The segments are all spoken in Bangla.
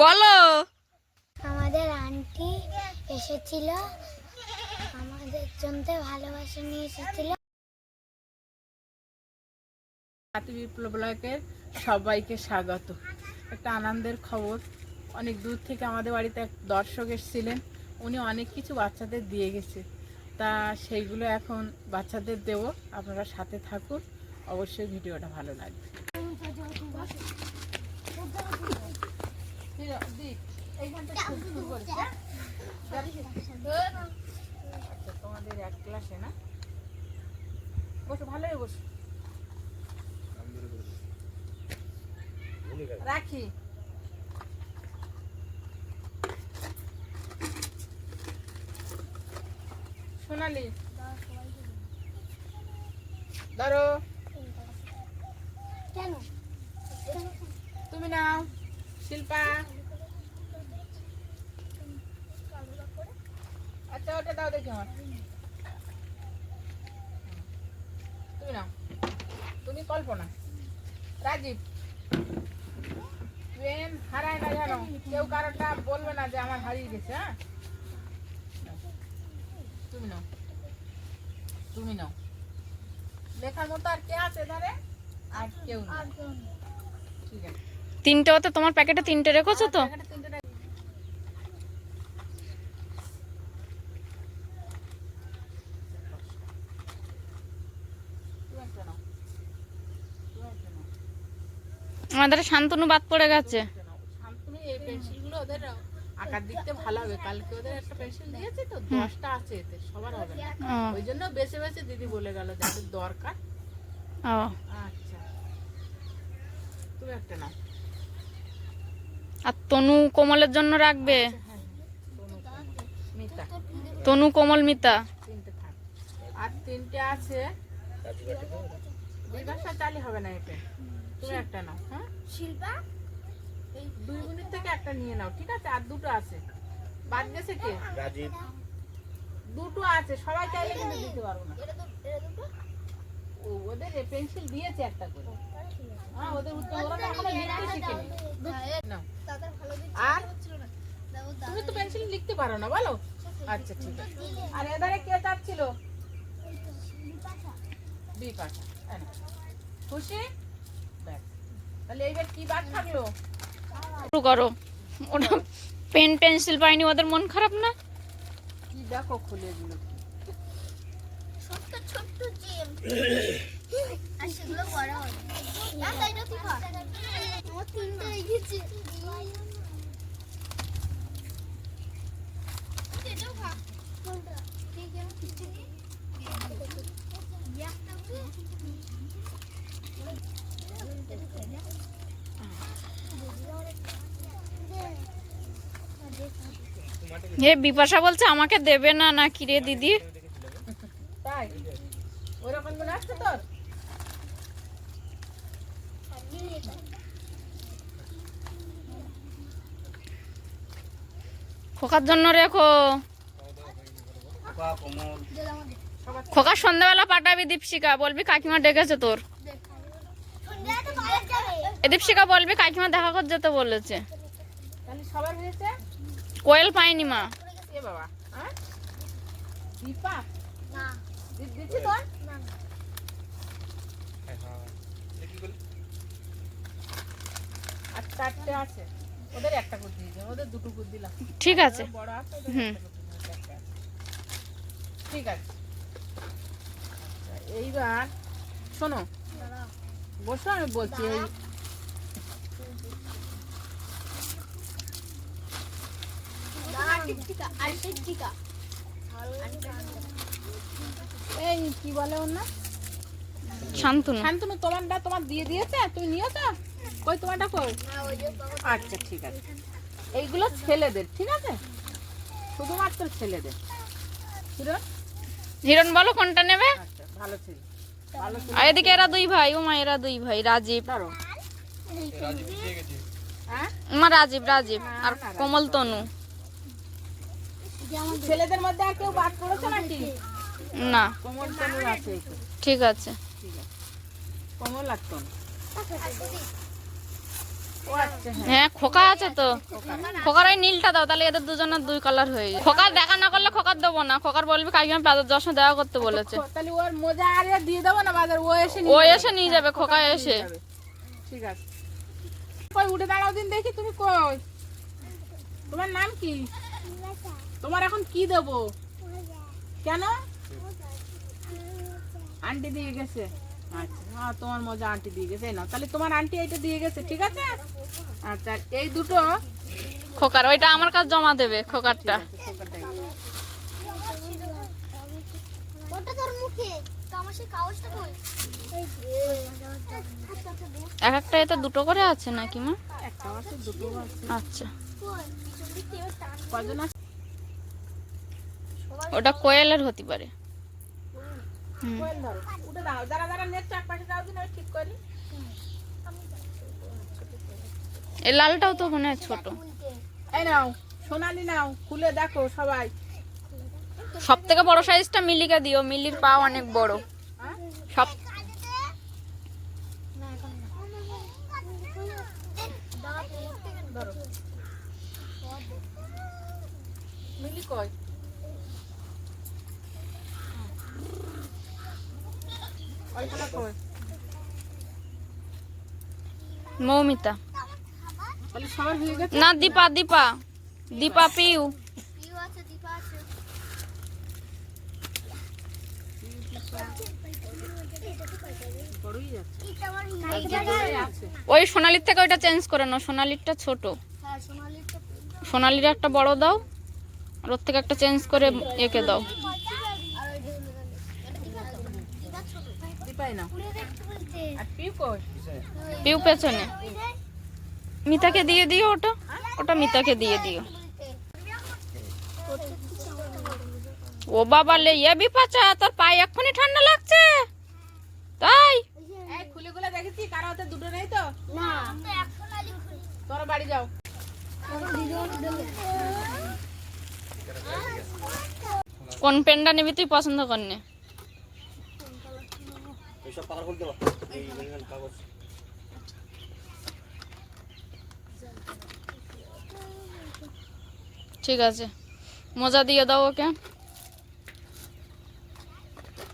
বলো। আমাদের আন্টি এসেছিল, আমাদের জন্য ভালোবাসা নিয়ে এসেছিল। হাতি বিপ্লব ব্লকের সবাইকে স্বাগত। একটা আনন্দের খবর, অনেক দূর থেকে আমাদের বাড়িতে এক দর্শক এসেছিলেন, উনি অনেক কিছু বাচ্চাদের দিয়ে গেছে, তা সেইগুলো এখন বাচ্চাদের দেব। আপনারা সাথে থাকুন, অবশ্যই ভিডিওটা ভালো লাগবে। আচ্ছা, তোমাদের এক ক্লাসে না? বসো, ভালোই বসো। রাখি। সোনালি ধরো। কেন তুমি নাও। শিল্পা, আচ্ছা ওটা দাও দেখি আমার। তুমি নাও। তুমি কল্পনা। রাজীব, পেন হারায় না জানো, কেউ কারোটা বলবে না যে আমার হারিয়ে গেছে। হ্যাঁ, তুমি নাও, তুমি নাও। লেখার মতো আর কে আছে ধরে? আর কেউ না। ঠিক আছে, তিনটে তো তোমার প্যাকেটে তিনটে রেখেছো তো? আমাদের শান্তনু বাদ পড়ে গেছে। আঁকার দিকতে ভালো হবে। কালকে ওদের একটা পেন্সিল দিয়েছে তো, 10টা আছে এতে, সবার হবে না। ওই জন্য বেছে বেছে দিদি বলে গেল যাদের দরকার। আচ্ছা, তুমি একটা নাও। আর তনু কোমলের জন্য রাখবে। মিতা, তনু কোমল মিতা তিনটে থাক। আর তিনটে আছে, বিভাষা চালি হবে না এতে। তুমি একটা নাও। হ্যাঁ শিল্পা, এই 2 মিনিট থেকে একটা নিয়ে নাও, ঠিক আছে? আর দুটো আছে, বাদ গেছে কে? রাজীব। দুটো আছে, সবাই চাইলে কিন্তু দিতে পারবো না। ওদের পেন্সিল দিয়েছে একটা করে। হ্যাঁ, ওদের উত্তর ওরা তো এখনো লিখতে শিখেনি। নাও। আর তুমি তো পেন্সিল লিখতে পারো না, বলো? আচ্ছা ঠিক আছে। আর এধারে কে চাচ্ছিল? বিপাশা। খুশি? ব্যাস, তাহলে এইবার কি বাদ থাকলো? শুরু করো। ওরা পেন পেন্সিল পাইনি, ওদের মন খারাপ না? কি দেখো খুলে দিল। ছোট্ট ছোট্ট জেম, আর সেগুলো বড় হবে। না তাই না, ঠিক আছে। আমার তিনটে হয়ে গেছে। এটাও খা। কোনটা? ঠিক আছে, হে বিপাশা বলছে আমাকে দেবে না, না কি রে দিদি? তাই ওরকম মনে আসছে তোর? খোকার জন্য রেখো। খোকার সন্ধ্যাবেলা পাঠাবি দীপশিকা, বলবি কাকিমা ডেকেছে তোর। দীপশিকা বলবি কাকিমা দেখা করতে যেতে বলেছে। তাহলে সবার হয়েছে? কোয়েল পাইনি মা। এ বাবা, হ্যাঁ দীপা না দিচ্ছি তোর। না আর 4টে আছে, ওদের একটা করে দিয়েছে, ওদের দুটো করে দিলাম। ঠিক আছে, বড় আছে, ওদের হুম। একটা করে দিলাম, 4টে আছে। ঠিক আছে। আচ্ছা, এইবার শোনো, বসো, আমি বলছি। এই কি বলে ওর না? শান্তনু। শান্তনু, তোমারটা তোমার দিয়ে দিয়েছে, তুমি নিয়েছো? কই তোমারটা কই? আচ্ছা ঠিক আছে, এইগুলো ছেলেদের, ঠিক আছে? শুধুমাত্র ছেলেদের। হিরণ, হিরণ বলো কোনটা নেবে? আচ্ছা ভালো ছিল, ভালো ছিল। আর এদিকে এরা দুই ভাই, ও মা এরা দুই ভাই, রাজীব। ধরো। হ্যাঁ, মা রাজীব, রাজীব আর কোমল তনু। ছেলেদের মধ্যে আর কেউ বাদ পড়েছে নাকি? না, কোমল তনু আছে। ঠিক আছে। ঠিক আছে, কোমল আর তনু। ও আচ্ছা হ্যাঁ হ্যাঁ খোকা আছে তো, খোকার ওই নীলটা দাও, তাহলে এদের দুজনের দুই কালার হয়ে যায়। খোকার দেখা না করলে খোকার দেবো না, খোকার বলবি কাকিমা বাজার যাওয়ার সময় দেখা করতে বলেছে। তাহলে ওর মোজা আর এ দিয়ে দেবো না বাজার, ও এসে ও এসে নিয়ে যাবে, খোকা এসে। ঠিক আছে। কই উঠে দাঁড়াও দিন দেখি, তুমি কই? তোমার নাম কি? তোমার এখন কি দেবো? কেন? আন্টি দিয়ে গেছে। আচ্ছা হ্যাঁ, তোমার মজা আন্টি দিয়ে গেছে। এই নাও, তাহলে তোমার আন্টি এইটা দিয়ে গেছে, ঠিক আছে? আচ্ছা এই দুটো খোকার ওইটা আমার কাছে জমা দেবে, খোকারটা। ওটা তোর মুখে তামাশে কাগজটা কই? এক একটা এতে দুটো করে আছে নাকি মা? একটা আছে, দুটো আছে। আচ্ছা কই পিছন দিক থেকে টান কজন আছে? ওটা কোয়েলের হতে পারে। কোয়েল ধরো, উঠে দাও, যারা যারা নেট চাক পাশে দাও দিন, আমি ঠিক করি। এই লালটাও তো মনে হয় ছোট। এই নাও সোনালি, নাও খুলে দেখো সবাই। সব থেকে বড় সাইজটা মিলিকে দিও, মিলির পা অনেক বড়। হ্যাঁ? সব না এখন না ধরো মিলি কই? ওইখানে কই? মৌমিতা বলে সবার হয়ে গেছে। না, দীপা দীপা দীপা পিউ। পিউ আছে দীপা আছে বড়ই যাচ্ছে। এটা আমার বড়ই আছে। ওই সোনালির থেকে ওইটা চেঞ্জ করে নাও, সোনালিরটা ছোট। হ্যাঁ সোনালিটা সোনালির একটা বড় দাও, আর ওর থেকে একটা চেঞ্জ করে একে দাও। আর ওইটা এটা দীপা ছোট দীপাই নাও। পুরো দেখতে বলতে আর পিউ কই? পিউ পেছনে। মিতাকে দিয়ে দিও ওটা, ওটা মিতাকে দিয়ে দিও। ও বাবা লে, ইয়ে বিপাচা, তোর পায়ে এক্ষুনি ঠান্ডা লাগছে তাই? এই খুলে খুলে দেখেছি, কারো হাতে দুটো নেই তো? না তো এক সোনালি খুলি তোরা বাড়ি যাও। কোন পেনটা নিবি তুই পছন্দ করনে? ঠিক আছে, মোজা দিয়ে দাও ওকে।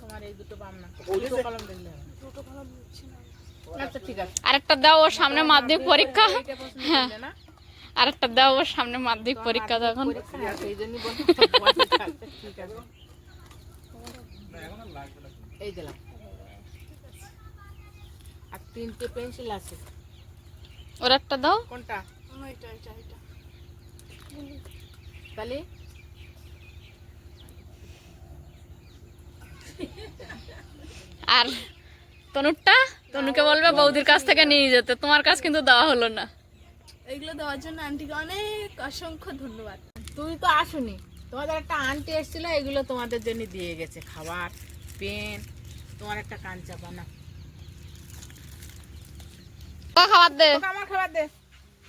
তোমার এই দুটো পাম না, দুটো কলম দেখলে হবে। আচ্ছা ঠিক আছে। আরেকটা দাও, ওর সামনে মাধ্যমিক পরীক্ষা। এইটা পছন্দ হ্যাঁ, করলে না? আরেকটা দাও, ওর সামনে মাধ্যমিক পরীক্ষা তখন। পরীক্ষা, হ্যাঁ, সেই জন্যই বলছি তো, পয়সা আছে, ঠিক আছে। এই দিলাম। আর তিনটে পেন্সিল আছে। ওর একটা দাও। কোনটা? তাহলে আর তনুরটা, তনুকে বলবে বৌদির কাছ থেকে নিয়ে যেতে, তোমার কাছ কিন্তু দেওয়া হলো না। এগুলো দেওয়ার জন্য আন্টিকে অনেক অসংখ্য ধন্যবাদ। তুই তো আসুনি, তোমাদের একটা আন্টি এসেছিল, এগুলো তোমাদের জন্য দিয়ে গেছে, খাবার, পেন, তোমার একটা কাঞ্চা বানা। খোকা খাবার দে, তোকে আমার খাবার দে।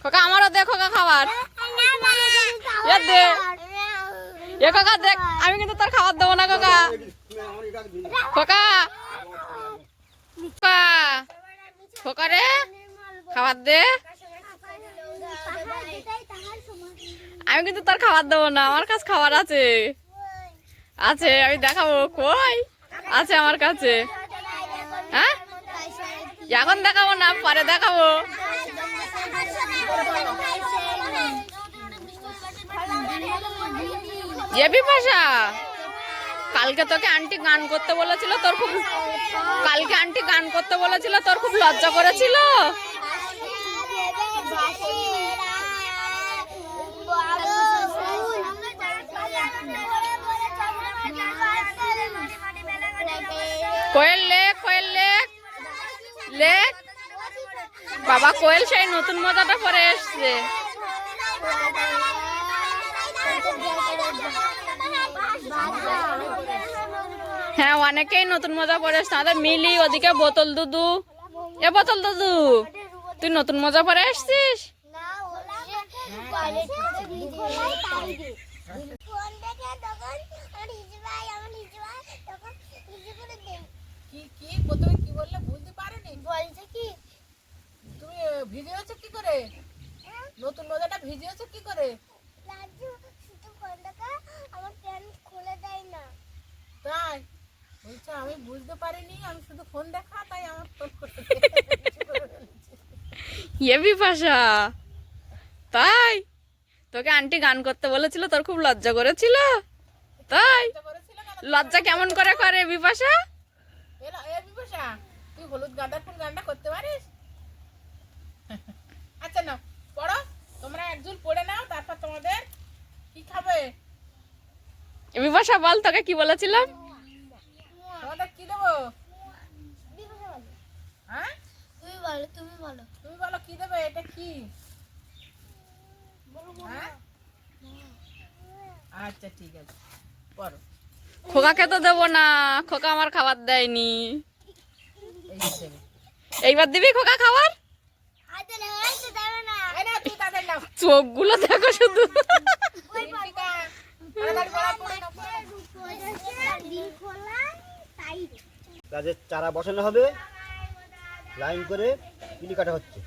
খোকা আমারও দে, খোকা খাবার এ দে। এ খোকা দেখ, আমি কিন্তু তোর খাবার দেবো না খোকা। খোকা খোকা, খোকা রে খাবার দে। আমি কিন্তু তোর খাবার দেবো না, আমার কাছে খাবার আছে, আছে আমি দেখাবো। কই আছে আমার কাছে? হ্যাঁ এখন দেখাবো না, পরে দেখাবো। এ বিপাশা, কালকে তোকে আন্টি গান করতে বলেছিল, তোর খুব, কালকে আন্টি গান করতে বলেছিল, তোর খুব লজ্জা করেছিল। কোয়েল লেখ, কোয়েল লেখ, লেখ। বাবা কোয়েল সেই নতুন মোজাটা পরে এসছে। হ্যাঁ অনেকেই নতুন মোজা পরে এসছে, আমাদের মিলি ওদিকে বোতল দুদু। এ বোতল দুদু, তুই নতুন মোজা পরে এসছিস? কি কি প্রথমে কি বললে বুঝতে পারিনি। বলছে কি ভিজিয়েছো কি করে? নতুন মোজাটা ভিজিয়েছো কি করে? লাজু শুধু ফোন দেখা আমার প্যান্ট খুলে দেয় না। তাই বলছে আমি বুঝতে পারিনি, আমি শুধু ফোন দেখা, তাই আমার ফোন করে ইয়ে বিপাশা, তাই তোকে আন্টি গান করতে বলেছিল, তোর খুব লজ্জা করেছিল? তাই করেছিল কেন? লজ্জা কেমন করে করে বিপাশা? এ বিপাশা, তুই হলুদ গাঁদা ফুল গানটা করতে পারিস? আচ্ছা না, পড়ো, তোমরা একজন পড়ে নাও, তারপর তোমাদের কি খাবে? বিপাশা বল, তোকে কি বলেছিলাম? তোমাদের কি দেবো? বিপাশা বলো। হ্যাঁ, তুমি বলো, তুমি বলো। তুমি বলো কি দেবে? এটা কি? হ্যাঁ, আচ্ছা ঠিক আছে, পড়ো। খোকাকে তো দেবো না, খোকা আমার খাবার দেয়নি। এই যে দেবে। এইবার দিবি খোকা খাবার? আজকে হয়তো দেবে না। এই নাও, তুই তাদের নাও। চোখগুলো দেখো শুধু। দীপিকা, তাড়াতাড়ি পড়া, পড়ে নাও, পড়ে নাও। দিন খোলা তাই গাছের চারা বসানো হবে, লাইন করে পিলি কাটা হচ্ছে।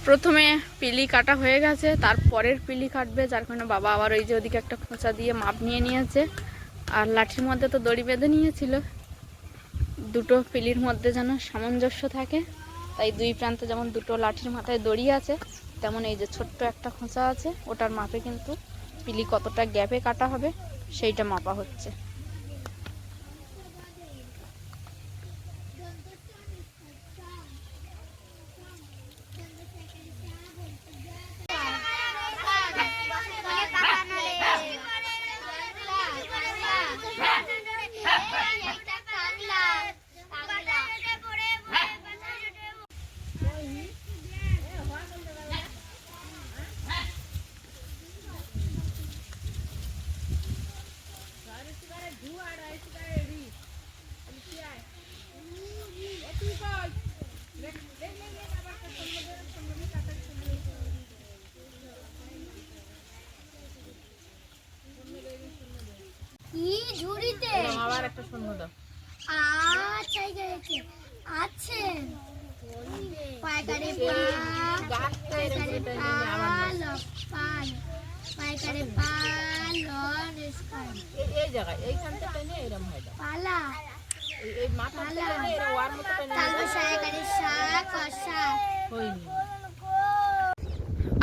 প্রথমে পিলি কাটা হয়ে গেছে, তারপরের পিলি কাটবে, যার কারণে বাবা আবার ওই যে ওদিকে একটা খোঁচা দিয়ে মাপ নিয়ে নিয়েছে। আর লাঠির মধ্যে তো দড়ি বেঁধে নিয়েছিল, দুটো পিলির মধ্যে যেন সামঞ্জস্য থাকে, তাই দুই প্রান্তে যেমন দুটো লাঠির মাথায় দড়ি আছে, তেমন এই যে ছোট্ট একটা খোঁচা আছে, ওটার মাপে কিন্তু পিলি কতটা গ্যাপে কাটা হবে সেইটা মাপা হচ্ছে। কি ঝুড়িতে আবার একটা শূন্য দাও। আচ্ছা গেছে আছে পায়কারে গাছটা এরকম এটা নিয়ে আবার নাও। পায়কারে পালন এই জায়গায় এইখানটা টেনে এরকম হয় দাও। পালা এই মাথাটা টেনে এরকম ওয়ার মতো টেনে তালু শাকারে শাক কষা হয়নি।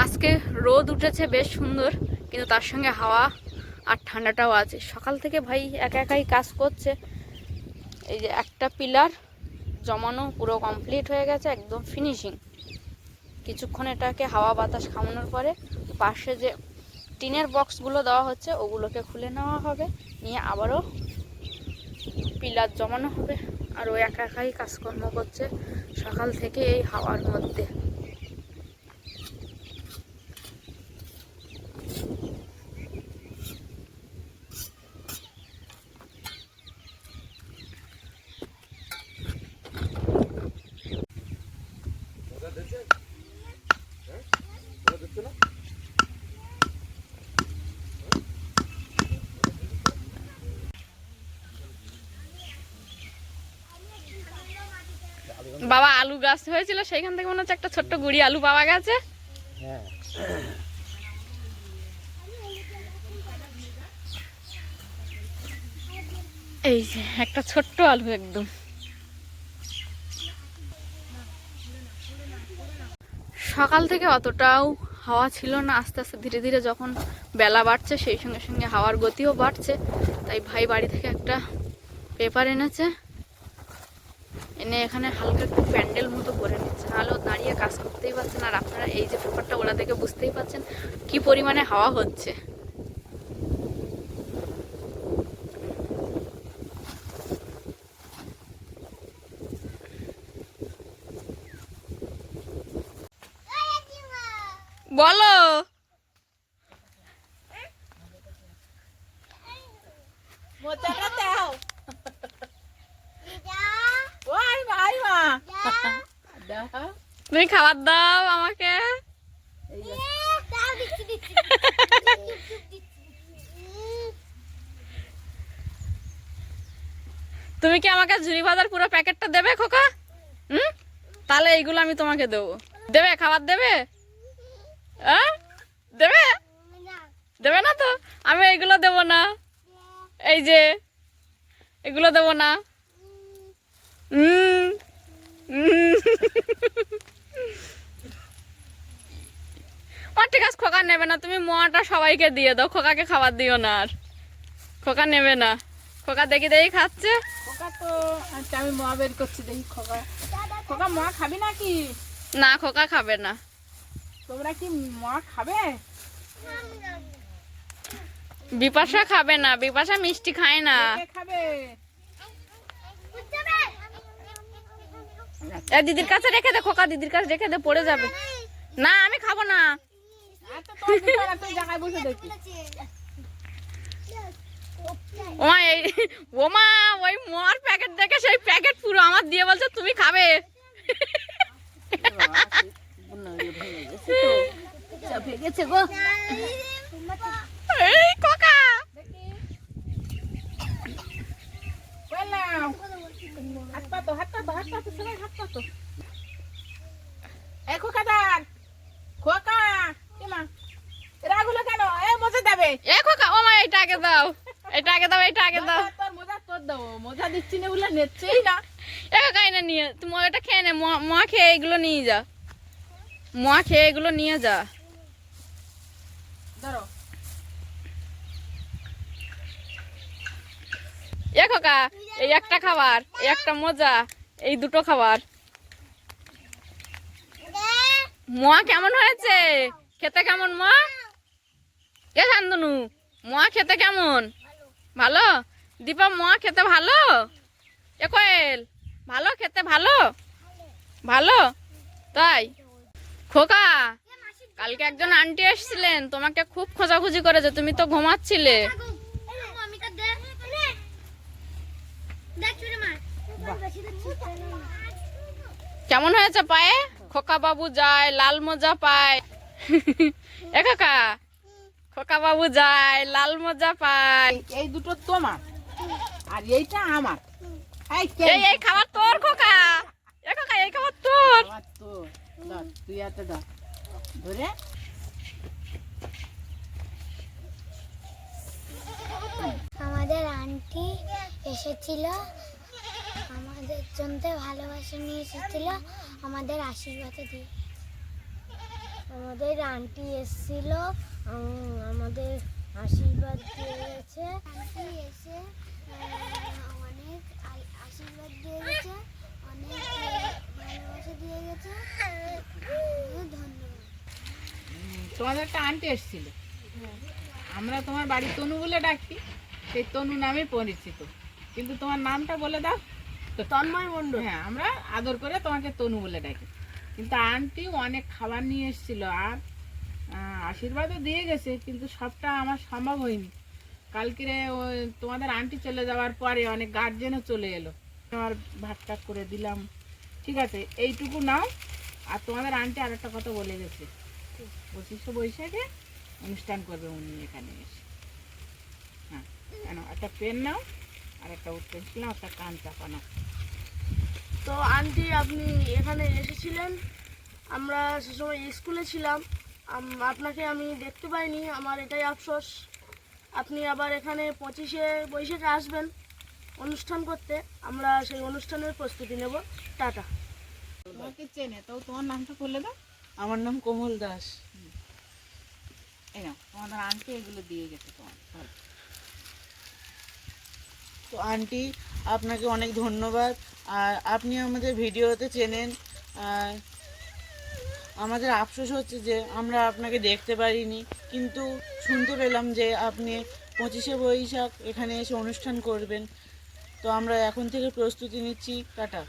আজকে রোদ উঠেছে বেশ সুন্দর, কিন্তু তার সঙ্গে হাওয়া আর ঠান্ডাটাও আছে। সকাল থেকে ভাই একা একাই কাজ করছে। এই যে একটা পিলার জমানো পুরো কমপ্লিট হয়ে গেছে, একদম ফিনিশিং। কিছুক্ষণ এটাকে হাওয়া বাতাস খাওয়ানোর পরে পাশে যে টিনের বক্সগুলো দেওয়া হচ্ছে ওগুলোকে খুলে নেওয়া হবে, নিয়ে আবারও পিলার জমানো হবে। আর ও একা একাই কাজকর্ম করছে সকাল থেকে এই হাওয়ার মধ্যে। বাবা আলু গাছ হয়েছিল, সেইখান থেকে মনে হচ্ছে একটা ছোট্ট গুড়ি আলু পাওয়া গেছে। হ্যাঁ, এই যে একটা ছোট্ট আলু একদম। সকাল থেকে অতটাও হাওয়া ছিল না, আস্তে আস্তে ধীরে ধীরে যখন বেলা বাড়ছে সেই সঙ্গে সঙ্গে হাওয়ার গতিও বাড়ছে। তাই ভাই বাড়ি থেকে একটা পেপার এনেছে, এনে এখানে হালকা একটু প্যান্ডেল মতো করে নিচ্ছে, নাহলেও দাঁড়িয়ে কাজ করতেই পারছে না। আর আপনারা এই যে পেপারটা ওরা দেখে বুঝতেই পারছেন কি পরিমাণে হাওয়া হচ্ছে। বলো। মোচাটা দাও। যা ওই ভাই মা যা দাও। তুমি খাবার দাও আমাকে। এই যে, দাও দিচ্ছি দিচ্ছি তুমি কি আমাকে ঝুরি ভাজার পুরো প্যাকেটটা দেবে খোকা? হুম, তাহলে এইগুলো আমি তোমাকে দেবো। দেবে, খাবার দেবে? হ্যাঁ দেবে? দেবে না তো? আমি এইগুলো দেবো না, এই যে এগুলো দেবো না। উম, উম। ঠিক আছে, খোকা নেবে না। তুমি মোয়াটা সবাইকে দিয়ে দাও, খোকাকে খাবার দিও না। আর খোকা নেবে না। খোকা দেখি দেখি খাচ্ছে। খোকা তো আচ্ছা আমি মা বের করছি দেখি খোকা। খোকা মা খাবি নাকি? না, খোকা খাবে না। তোমরা কি মা খাবে? বিপাশা খাবে না, বিপাশা মিষ্টি খায় না। কে খাবে? এ দিদির কাছে রেখে দে খোকা, দিদির কাছে রেখে দে, পড়ে যাবে। না আমি খাবো না। এত তোর বিছানা তুই জায়গায় বসে দেখি। ওমা এই ওমা ওই মোয়ার প্যাকেট দেখে সেই প্যাকেট পুরো আমার দিয়ে বলছে তুমি খাবে। ভেঙেছে গো। এই খোকা বললাম হাত পাতো হাত পাতো হাত পাতো সবাই হাত পাতো। এই খোকা দান খোকা এমা রাগুলো কেন? এ মোজা দেবে। এ খোকা ওমা এইটা আগে দাও, এটা আগে দাও, এটা আগে দাও। তোর মোজা তোর দেবো। মোজা দিচ্ছি না বলে নেচ্ছেই না। এ খোকা এনে নিয়ে তুমি ওটা খেয়ে নে, মোয়া খেয়ে এগুলো নিয়ে যা, মোয়া খেয়ে এগুলো নিয়ে যা। ধরো এ খোকা এই একটা খাবার, এই একটা মজা, এই দুটো খাবার। মোয়া কেমন হয়েছে? খেতে কেমন মা? এ শান্তনু মোয়া খেতে কেমন? ভালো? দীপা মোয়া খেতে ভালো? এ কোয়েল ভালো খেতে? ভালো ভালো তাই? খোকা কালকে একজন আন্টি এসেছিলেন, তোমাকে খুব খোঁজাখুঁজি করেছে, তুমি তো ঘুমাচ্ছিলে। মামিটা দে দেখ চুরি মার কেমন হয়েছে পায়ে? খোকা বাবু যায়, লাল মোজা পায়। এ খোকা, খোকা বাবু যায়, লাল মোজা পায়। এই দুটো তোমার আর এইটা আমার। এই এই এই খাবার তোর খোকা। এ খোকা এই খাবার তোর। আমার তো ধর তুই এত ধর ধরে আমাদের আন্টি এসেছিল, আমাদের জন্য ভালোবাসা নিয়ে এসেছিল, আমাদের আশীর্বাদ দিয়ে। আমাদের আন্টি এসেছিল, আমাদের আশীর্বাদ দিয়ে গেছে। আন্টি এসে অনেক আশীর্বাদ দিয়ে গেছে, অনেক ভালোবাসা দিয়ে গেছে। ধন্যবাদ। তোমাদের একটা আন্টি এসেছিল, আমরা তোমার বাড়ি তনু বলে ডাকি, সেই তনু নামে পরিচিত, কিন্তু তোমার নামটা বলে দাও। তন্ময় মণ্ডল। হ্যাঁ আমরা আদর করে তোমাকে তনু বলে ডাকি। কিন্তু আন্টি অনেক খাবার নিয়ে এসেছিল আর আশীর্বাদও দিয়ে গেছে, কিন্তু সবটা আমার সম্ভব হয়নি। কালকে তোমাদের আন্টি চলে যাওয়ার পরে অনেক গার্জেনও চলে এলো, আমার ভাত টাত করে দিলাম। ঠিক আছে এইটুকু নাও। আর তোমাদের আন্টি আর একটা কথা বলে গেছে, 25শে বৈশাখে অনুষ্ঠান করবে উনি এখানে এসে। হ্যাঁ কেন একটা পেন নাও আর একটা পেন্সিল নাও, একটা কান চাপা নাও। তো আন্টি আপনি এখানে এসেছিলেন, আমরা সে সময় স্কুলে ছিলাম, আপনাকে আমি দেখতে পাইনি, আমার এটাই আফসোস। আপনি আবার এখানে 25শে বৈশাখে আসবেন অনুষ্ঠান করতে, আমরা সেই অনুষ্ঠানের প্রস্তুতি নেব। টাটা। তোমাকে চেনে তো, তোমার নামটা বলে দাও। আমার নাম কোমল দাস। এই নাও তোমাদের আন্টি এগুলো দিয়ে গেছে তোমার। তো আন্টি আপনাকে অনেক ধন্যবাদ। আর আপনি আমাদের ভিডিওতে চেনেন। আর আমাদের আফসোস হচ্ছে যে আমরা আপনাকে দেখতে পারিনি, কিন্তু শুনতে পেলাম যে আপনি 25শে বৈশাখ এখানে এসে অনুষ্ঠান করবেন। তো আমরা এখন থেকে প্রস্তুতি নিচ্ছি। টাটা।